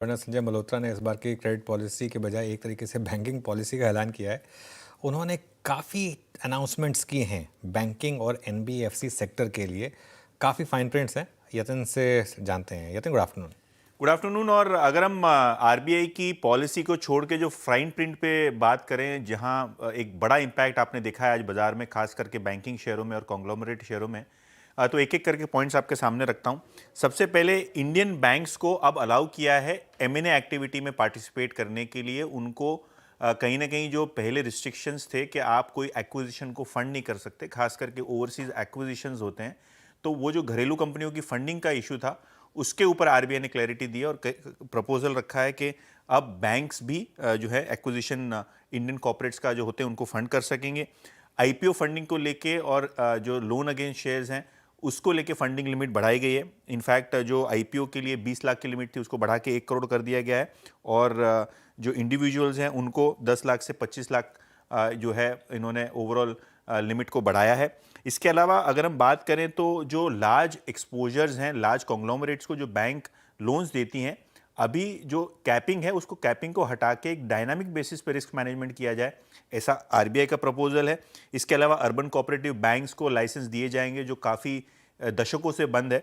Governor Sanjay Malhotra ने इस बार की क्रेडिट पॉलिसी के बजाय एक तरीके से बैंकिंग पॉलिसी का ऐलान किया है। उन्होंने काफ़ी अनाउंसमेंट्स किए हैं बैंकिंग और एनबीएफसी सेक्टर के लिए। काफ़ी फाइन प्रिंट्स हैं। यतिन से जानते हैं। Yatin, good afternoon. Good afternoon. और अगर हम आरबीआई की पॉलिसी को छोड़ के जो फाइन प्रिंट पे बात करें, जहां एक बड़ा इम्पैक्ट आपने देखा है आज बाजार में, खास करके बैंकिंग शेयरों में और कॉन्ग्लोमरेट शेयरों में, तो एक एक करके पॉइंट्स आपके सामने रखता हूं। सबसे पहले, इंडियन बैंक्स को अब अलाउ किया है एमएनए एक्टिविटी में पार्टिसिपेट करने के लिए। उनको कहीं ना कहीं जो पहले रिस्ट्रिक्शंस थे कि आप कोई एक्विजिशन को फंड नहीं कर सकते, खास करके ओवरसीज एक्विजिशंस होते हैं, तो वो जो घरेलू कंपनियों की फंडिंग का इशू था, उसके ऊपर आरबीआई ने क्लैरिटी दी है और प्रपोजल रखा है कि अब बैंक्स भी जो है एक्विजिशन इंडियन कॉर्पोरेट्स का जो होते हैं उनको फंड कर सकेंगे। आईपीओ फंडिंग को लेके और जो लोन अगेंस्ट शेयर्स हैं उसको लेके फंडिंग लिमिट बढ़ाई गई है। इनफैक्ट जो आईपीओ के लिए 20 लाख की लिमिट थी उसको बढ़ा के 1 करोड़ कर दिया गया है, और जो इंडिविजुअल्स हैं उनको 10 लाख से 25 लाख जो है इन्होंने ओवरऑल लिमिट को बढ़ाया है। इसके अलावा अगर हम बात करें तो जो लार्ज एक्सपोजर्स हैं, लार्ज कॉन्ग्लोमरेट्स को जो बैंक लोन्स देती हैं, अभी जो कैपिंग है उसको कैपिंग को हटा के एक डायनामिक बेसिस पे रिस्क मैनेजमेंट किया जाए, ऐसा आरबीआई का प्रपोजल है। इसके अलावा अर्बन कोऑपरेटिव बैंक्स को लाइसेंस दिए जाएंगे जो काफ़ी दशकों से बंद है।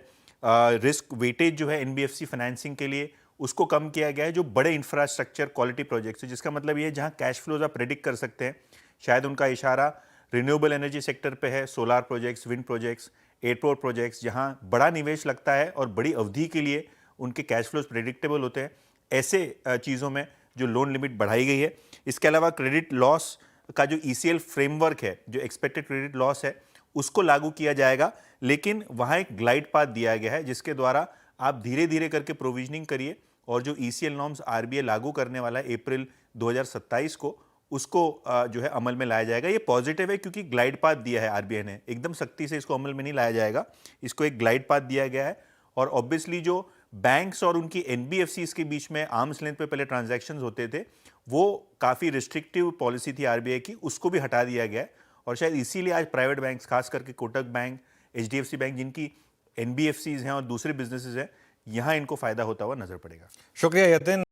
रिस्क वेटेज जो है एनबीएफसी फाइनेंसिंग के लिए उसको कम किया गया है, जो बड़े इंफ्रास्ट्रक्चर क्वालिटी प्रोजेक्ट्स है, जिसका मतलब ये है जहाँ कैश फ्लोज आप प्रेडिक्ट कर सकते हैं। शायद उनका इशारा रिन्यूएबल एनर्जी सेक्टर पे है, solar projects, wind projects, airport projects, जहां बड़ा निवेश लगता है और बड़ी अवधि के लिए उनके कैश फ्लोज प्रेडिक्टेबल होते हैं। ऐसे चीज़ों में जो लोन लिमिट बढ़ाई गई है। इसके अलावा क्रेडिट लॉस का जो ईसीएल फ्रेमवर्क है, जो एक्सपेक्टेड क्रेडिट लॉस है, उसको लागू किया जाएगा, लेकिन वहाँ एक ग्लाइड पाथ दिया गया है जिसके द्वारा आप धीरे धीरे करके प्रोविजनिंग करिए, और जो ईसीएल नॉर्म्स आरबीआई लागू करने वाला है अप्रैल 2027 को, उसको जो है अमल में लाया जाएगा। ये पॉजिटिव है क्योंकि ग्लाइड पाथ दिया है आरबीआई ने, एकदम सख्ती से इसको अमल में नहीं लाया जाएगा, इसको एक ग्लाइड पाथ दिया गया है। और ऑब्वियसली जो बैंक्स और उनकी एनबीएफसीज के बीच में आर्म्स लेंथ पे पहले ट्रांजैक्शंस होते थे, वो काफ़ी रिस्ट्रिक्टिव पॉलिसी थी आरबीआई की, उसको भी हटा दिया गया है। और शायद इसीलिए आज प्राइवेट बैंक्स, खास करके कोटक बैंक, एचडीएफसी बैंक, जिनकी एनबीएफसीज हैं और दूसरे बिजनेसेस हैं, यहाँ इनको फायदा होता हुआ नजर पड़ेगा। शुक्रिया यतिन।